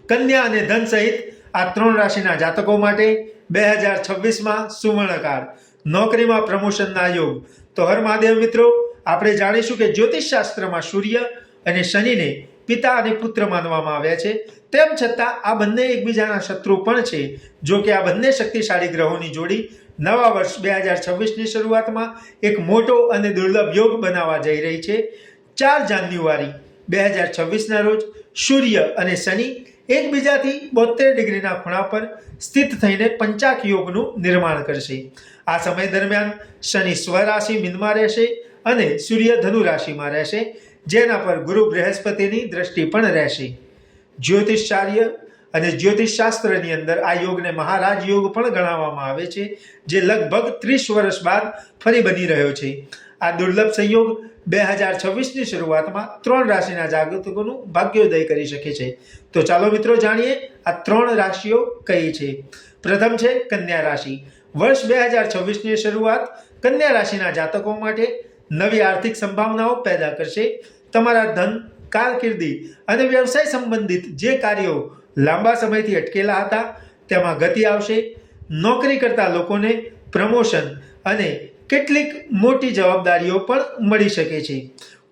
કન્યા અને ધન સહિત આ 3 રાશિના જાતકો માટે 2026માં સુવર્ણકાળ, નોકરીમાં પ્રમોશનના યોગ। તો હર મહાદેવ મિત્રો, આપણે જાણીશું કે જ્યોતિષ શાસ્ત્રમાં સૂર્ય અને શનિને પિતા અને પુત્ર માનવામાં આવ્યા છે। તેમ છતાં આ બંને એકબીજાના શત્રુ પણ છે। જો કે આ બંને શક્તિશાળી ગ્રહોની જોડી નવા વર્ષ 2026ની શરૂઆતમાં એક મોટો અને દુર્લભ યોગ બનાવવા જઈ રહી છે। 4 જાન્યુઆરી 2026ના રોજ સૂર્ય અને શનિ એકબીજાથી 72 ડિગ્રીના ખૂણા પર સ્થિત થઈને પંચાક યોગનું નિર્માણ કરશે। આ સમય દરમિયાન શનિ સ્વરાશિ મીનમાં રહેશે અને સૂર્ય ધનુ રાશિમાં રહેશે, જેના પર ગુરુ બૃહસ્પતિની દ્રષ્ટિ પણ રહેશે। જ્યોતિષાચાર્ય અને જ્યોતિષશાસ્ત્રની અંદર આ યોગને મહારાજ યોગ પણ ગણાવવામાં આવે છે, જે લગભગ 30 વર્ષ બાદ ફરી બની રહ્યો છે। આ દુર્લભ સંયોગ 2026ની શરૂઆતમાં 3 રાશિના જાતકોનું ભાગ્યોદય કરી શકે છે। તો ચાલો મિત્રો જાણીએ આ 3 રાશિઓ કઈ છે। પ્રથમ છે કન્યા રાશિ। વર્ષ 2026ની શરૂઆત કન્યા રાશિના જાતકો માટે નવી આર્થિક સંભાવનાઓ પેદા કરશે। તમારા ધન, કારકિર્દી અને વ્યવસાય સંબંધિત જે કાર્યો લાંબા સમયથી અટકેલા હતા તેમાં ગતિ આવશે। નોકરી કરતા લોકોને પ્રમોશન અને કેટલીક મોટી જવાબદારીઓ પણ મળી શકે છે।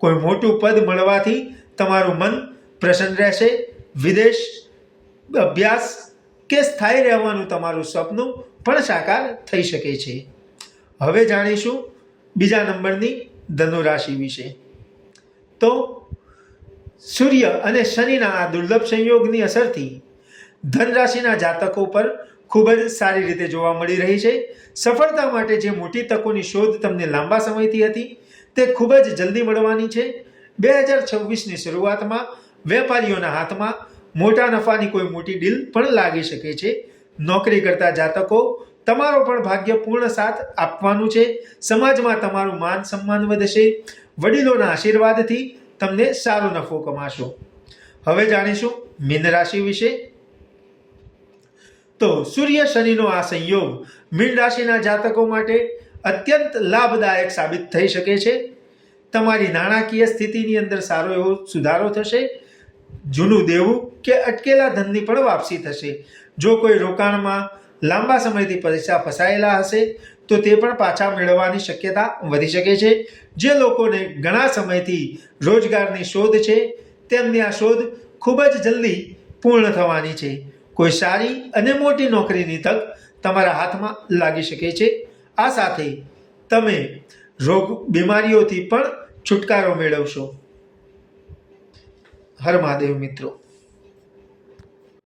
કોઈ મોટું પદ મળવાથી તમારું મન પ્રસન્ન રહેશે। વિદેશ અભ્યાસ કે સ્થાયી રહેવાનું તમારું સપનું પણ સાકાર થઈ શકે છે। હવે જાણીશું બીજા નંબરની ધનુ રાશિ વિશે। તો સૂર્ય અને શનિના આ દુર્લભ સંયોગની અસરથી ધન રાશિના જાતકો પર ખૂબ જ સારી રીતે જોવા મળી રહી છે। સફળતા માટે જે મોટી તકોની શોધ તમને લાંબા સમયથી હતી તે ખૂબ જ જલ્દી મળવાની છે। 2026ની શરૂઆતમાં વેપારીઓના હાથમાં મોટા નફાની કોઈ મોટી ડીલ પણ લાગી શકે છે। નોકરી કરતા જાતકો તમારો પણ ભાગ્યપૂર્ણ સાથ આપવાનું છે। સમાજમાં તમારું માન સન્માન વધશે। વડીલોના આશીર્વાદથી તમને સારો નફો કમાશો। હવે જાણીશું મીન રાશિ વિશે। તો સૂર્ય શનિનો આ સંયોગ મીન રાશિના જાતકો માટે અત્યંત લાભદાયક સાબિત થઈ શકે છે। તમારી નાણાકીય સ્થિતિની અંદર સારો એવો સુધારો થશે। જૂનું દેવું કે અટકેલા ધનની પણ વાપસી થશે। જો કોઈ રોકાણમાં લાંબા સમયથી પૈસા ફસાયેલા હશે તો તે પણ પાછા મેળવવાની શક્યતા વધી શકે છે। જે લોકોને ઘણા સમયથી રોજગારની શોધ છે તેમની આ શોધ ખૂબ જ જલ્દી પૂર્ણ થવાની છે। કોઈ સારી અને મોટી નોકરીની તક તમારા હાથમાં લાગી શકે છે। આ સાથે તમે રોગ બીમારીઓથી પણ છુટકારો મેળવશો। હર મહાદેવ મિત્રો।